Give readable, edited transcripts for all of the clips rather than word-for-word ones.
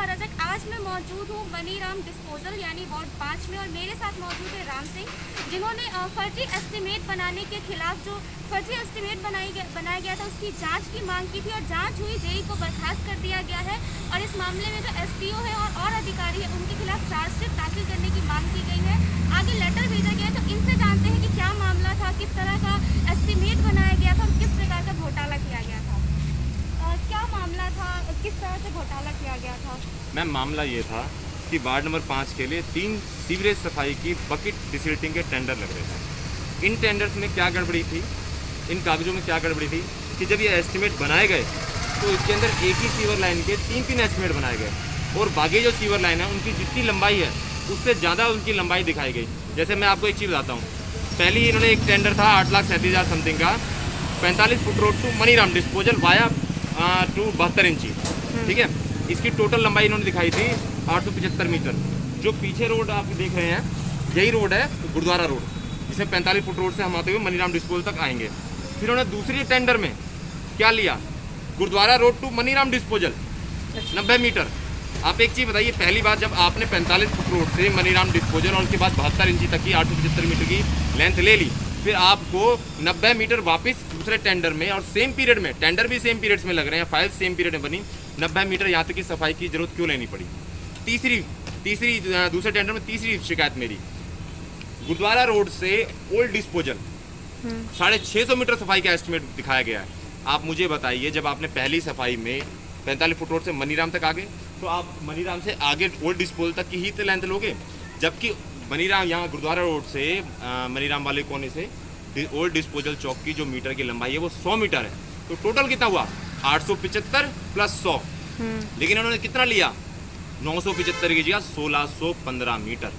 अराजक। आज मैं मौजूद हूँ मनीराम डिस्पोजल यानी वार्ड 5 में और मेरे साथ मौजूद है राम सिंह, जिन्होंने फर्जी एस्टीमेट बनाने के खिलाफ जो फर्जी एस्टीमेट बनाया गया था उसकी जांच की मांग की थी और जांच हुई, जेई को बर्खास्त कर दिया गया है और इस मामले में जो एसडीओ है और अधिकारी है उनके खिलाफ चार्जशीट दाखिल करने की मांग की गई है। आगे लेटर भेजा गया है, तो इनसे जानते हैं कि क्या मामला था, किस तरह का एस्टीमेट बनाया गया था और किस प्रकार का घोटाला किया गया था। क्या मामला था, किस तरह से घोटाला किया गया था? मैम, मामला ये था कि वार्ड नंबर 5 के लिए 3 सीवरेज सफाई की बकेट डिसिल्टिंग के टेंडर लग रहे थे। इन टेंडर्स में क्या गड़बड़ी थी, इन कागजों में क्या गड़बड़ी थी कि जब ये एस्टीमेट बनाए गए तो इसके अंदर एक ही सीवर लाइन के 3 एस्टीमेट बनाए गए और बाकी जो सीवर लाइन है उनकी जितनी लंबाई है उससे ज़्यादा उनकी लंबाई दिखाई गई। जैसे मैं आपको एक चीज़ बताता हूँ, पहले इन्होंने एक टेंडर था 8,37,000 समथिंग का, 45 foot road to Maniram disposal via to 72 इंची, ठीक है। इसकी टोटल लंबाई इन्होंने दिखाई थी 875 मीटर। जो पीछे रोड आप देख रहे हैं यही रोड है गुरुद्वारा रोड, जिसमें 45 फुट रोड से हम आते हुए मनीराम डिस्पोजल तक आएंगे। फिर उन्होंने दूसरी टेंडर में क्या लिया, Gurudwara road to Maniram disposal 90 metre. आप एक चीज़ बताइए, पहली बात जब आपने 45 फुट रोड से मनीराम डिस्पोजल और उसके बाद 72 इंची तक की 875 मीटर की लेंथ ले ली, फिर आपको 90 मीटर वापस दूसरे टेंडर में और सेम पीरियड में, टेंडर भी सेम पीरियड्स में लग रहे हैं, फाइल सेम पीरियड में बनी, 90 मीटर यहाँ तक की सफाई की जरूरत क्यों लेनी पड़ी। तीसरी दूसरे टेंडर में तीसरी शिकायत मेरी, गुरुद्वारा रोड से ओल्ड डिस्पोजल 650 मीटर सफाई का एस्टिमेट दिखाया गया है। आप मुझे बताइए, जब आपने पहली सफाई में 45 फुट रोड से मनीराम तक आगे, तो आप मनीराम से आगे ओल्ड डिस्पोजल तक की ही तो लेंथ लोगे, जबकि मनीराम यहाँ गुरुद्वारा रोड से मनीराम वाले कोने से ओल्ड डिस्पोजल चौक की जो मीटर की लंबाई है वो 100 मीटर है। तो टोटल कितना हुआ 875 प्लस 100, लेकिन उन्होंने कितना लिया 975 की जगह 1615 मीटर,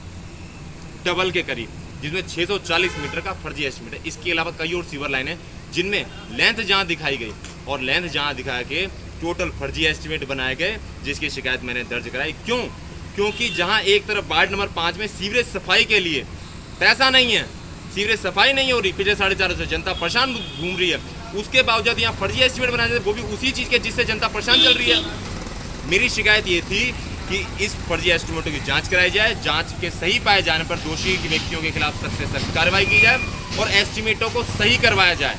डबल के करीब, जिसमें 640 मीटर का फर्जी एस्टिमेट है। इसके अलावा कई और सीवर लाइन है जिनमें लेंथ जहाँ दिखाई गई और लेंथ जहाँ दिखाया के टोटल फर्जी एस्टिमेट बनाए गए, जिसकी शिकायत मैंने दर्ज कराई। क्यों? क्योंकि जहाँ एक तरफ वार्ड नंबर 5 में सीवरेज सफाई के लिए पैसा नहीं है, सीवरेज सफाई नहीं हो रही, पिछले 4.5 से जनता परेशान घूम रही है, उसके बावजूद यहाँ फर्जी एस्टिमेट बनाए जाते, वो भी उसी चीज़ के जिससे जनता परेशान चल रही है। मेरी शिकायत ये थी कि इस फर्जी एस्टिमेटों की जांच कराई जाए, जांच के सही पाए जाने पर दोषी व्यक्तियों के खिलाफ सख्त से सख्त कार्रवाई की जाए और एस्टिमेटों को सही करवाया जाए,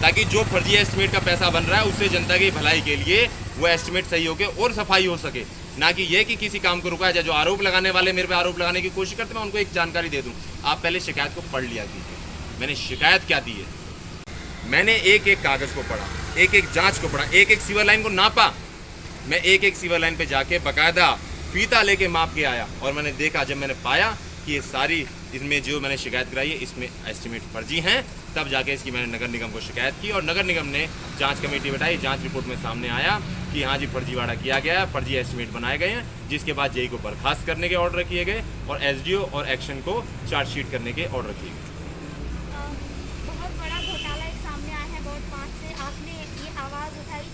ताकि जो फर्जी एस्टिमेट का पैसा बन रहा है उससे जनता की भलाई के लिए वो एस्टिमेट सही होके और सफाई हो सके, ना कि ये कि किसी काम को रुकाया जाए। जो आरोप लगाने वाले मेरे पे आरोप लगाने की कोशिश करते, मैं उनको एक जानकारी दे दूं। आप पहले शिकायत को पढ़ लिया कीजिए, मैंने शिकायत क्या दी है। मैंने एक एक कागज को पढ़ा, एक एक जांच को पढ़ा, एक एक सीवर लाइन को नापा। मैं एक एक सीवर लाइन पे जाके बाकायदा फीता लेके माप के आया और मैंने देखा, जब मैंने पाया कि ये सारी इसमें जो मैंने शिकायत कराई है इसमें एस्टिमेट फर्जी हैं, तब जाके इसकी मैंने नगर निगम को शिकायत की और नगर निगम ने जांच कमेटी बैठाई। जांच रिपोर्ट में सामने आया कि हाँ जी फर्जीवाड़ा किया गया है, फर्जी एस्टिमेट बनाए गए हैं, जिसके बाद जेई को बर्खास्त करने के ऑर्डर किए गए और एसडीओ और एक्शन को चार्जशीट करने के ऑर्डर किए गए। बहुत बड़ा घोटाला एक सामने आया है वार्ड 5 से, आपने ये आवाज़ उठाई,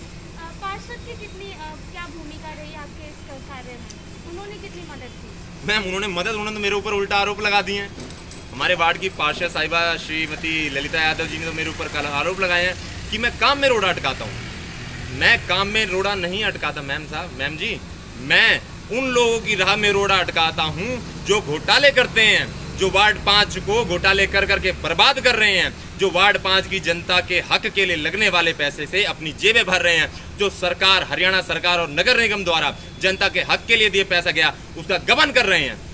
पार्षद की कितनी क्या भूमिका रही आपके इस कार्य में, उन्होंने कितनी मदद की? मैम, उन्होंने तो मेरे ऊपर उल्टा आरोप लगा दिए हैं। हमारे वार्ड की पार्षद साहिबा श्रीमती ललिता यादव जी ने तो मेरे ऊपर कल आरोप लगाए हैं कि मैं काम में रोड़ा अटकाता हूँ। मैं काम में रोड़ा नहीं अटकाता मैम जी, मैं उन लोगों की राह में रोड़ा अटकाता हूँ जो घोटाले करते हैं, जो वार्ड 5 को घोटाले कर करके बर्बाद कर रहे हैं, जो वार्ड 5 की जनता के हक के लिए लगने वाले पैसे से अपनी जेबें भर रहे हैं, जो सरकार, हरियाणा सरकार और नगर निगम द्वारा जनता के हक के लिए दिए पैसा गया उसका गबन कर रहे हैं।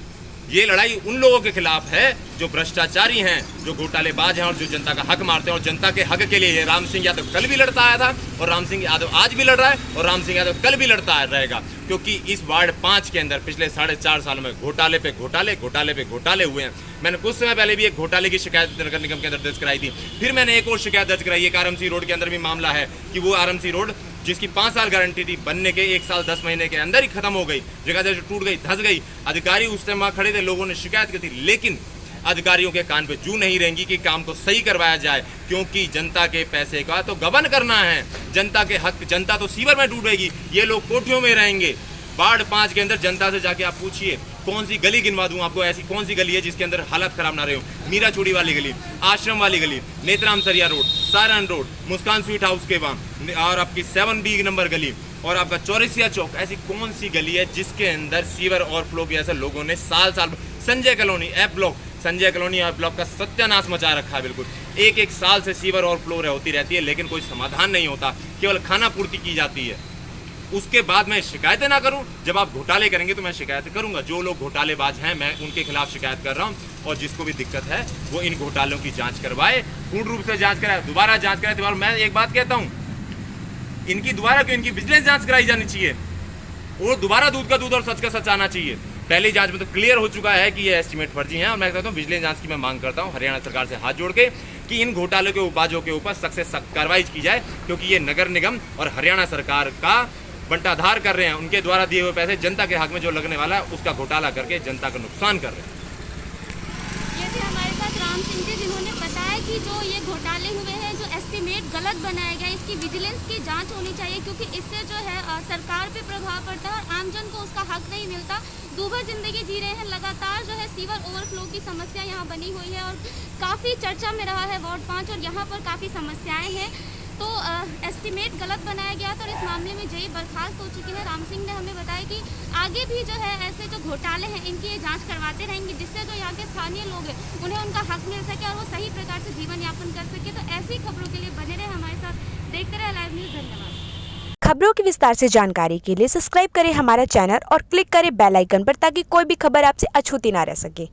ये लड़ाई उन लोगों के खिलाफ है जो भ्रष्टाचारी हैं, जो घोटालेबाज हैं और जो जनता का हक मारते हैं। और जनता के हक के लिए राम सिंह यादव कल भी लड़ता आया था और राम सिंह यादव आज भी लड़ रहा है और राम सिंह यादव कल भी लड़ता रहेगा, क्योंकि इस वार्ड 5 के अंदर पिछले 4.5 सालों में घोटाले पे घोटाले हुए हैं। मैंने कुछ समय पहले भी एक घोटाले की शिकायत नगर निगम के अंदर दर्ज कराई थी, फिर मैंने एक और शिकायत दर्ज कराई है। आरएमसी रोड के अंदर भी मामला है कि वो आरएमसी रोड जिसकी 5 साल गारंटी थी, बनने के 1 साल 10 महीने के अंदर ही खत्म हो गई, जगह जगह टूट गई, धंस गई। अधिकारी उस टाइम वहाँ खड़े थे, लोगों ने शिकायत की थी, लेकिन अधिकारियों के कान पे जू नहीं रहेंगी कि काम को सही करवाया जाए, क्योंकि जनता के पैसे का तो गबन करना है, जनता के हक, जनता तो सीवर में डूबेगी, ये लोग कोठियों में रहेंगे, वार्ड 5 के अंदर जनता से जाके आप पूछिए, कौन सी गली गिनवा दूं आपको, ऐसी कौन सी गली है जिसके अंदर हालत खराब ना रहे हो। मीरा चूड़ी वाली गली, आश्रम वाली गली, नेत्राम सरिया रोड, सारण रोड, मुस्कान स्वीट हाउस के वहाँ, और आपकी 7B नंबर गली, और आपका चौरसिया चौक, ऐसी कौन सी गली है जिसके अंदर सीवर ओवरफ्लो की ऐसे लोगों ने साल Sanjay colony F block, Sanjay colony F block का सत्यानाश मचा रखा है। बिल्कुल एक साल से सीवर ओवरफ्लो होती रहती है, लेकिन कोई समाधान नहीं होता, केवल खाना पूर्ति की जाती है। उसके बाद मैं शिकायतें ना करूं, जब आप घोटाले करेंगे तो मैं शिकायतें करूंगा। जो लोग घोटालेबाज हैं मैं उनके खिलाफ शिकायत कर रहा हूं, और जिसको भी दिक्कत है वो इन घोटालों की जांच करवाए, पूर्ण रूप से जांच कराए, दोबारा जांच कराए। तो मैं एक बात कहता हूं, इनकी दोबारा क्यों, इनकी विजिलेंस जांच कराई जानी चाहिए, और दोबारा दूध का दूध और सच का सच आना चाहिए। पहली जांच में तो क्लियर हो चुका है कि ये एस्टीमेट फर्जी हैं, और मैं कहता हूं विजिलेंस जांच की मैं मांग करता हूं हरियाणा सरकार से हाथ जोड़ के कि इन घोटालों के उपाजों के ऊपर सख्त से सख्त कार्रवाई की जाए, क्योंकि ये नगर निगम और हरियाणा सरकार का बंटाधार कर रहे हैं। उनके द्वारा दिए हुए पैसे जनता के हक में जो लगने वाला है उसका घोटाला करके जनता का नुकसान कर रहे हैं। ये थे हमारे साथ राम सिंह जी, जिन्होंने बताया कि जो ये घोटाले हुए हैं, जो एस्टीमेट गलत बनाया गया, इसकी विजिलेंस की जांच होनी चाहिए, क्योंकि इससे जो है सरकार पे प्रभाव पड़ता है और आमजन को उसका हक नहीं मिलता। दूभर जिंदगी जी रहे हैं, लगातार जो है सीवर ओवरफ्लो की समस्या यहाँ बनी हुई है और काफ़ी चर्चा में रहा है वार्ड 5, और यहाँ पर काफ़ी समस्याएँ हैं। तो एस्टीमेट गलत बनाया गया था और इस मामले में जेई बर्खास्त हो चुके हैं। राम सिंह ने हमें बताया कि आगे भी जो है ऐसे जो घोटाले हैं इनकी ये जांच करवाते रहेंगे, जिससे जो यहाँ के स्थानीय लोग हैं उन्हें उनका हक मिल सके और वो सही प्रकार से जीवन यापन कर सके। तो ऐसी खबरों के लिए बने रहे हमारे साथ, देखते रहे लाइव न्यूज़। धन्यवाद। खबरों की विस्तार से जानकारी के लिए सब्सक्राइब करें हमारा चैनल और क्लिक करें बेल आइकन पर, ताकि कोई भी खबर आपसे अछूती ना रह सके।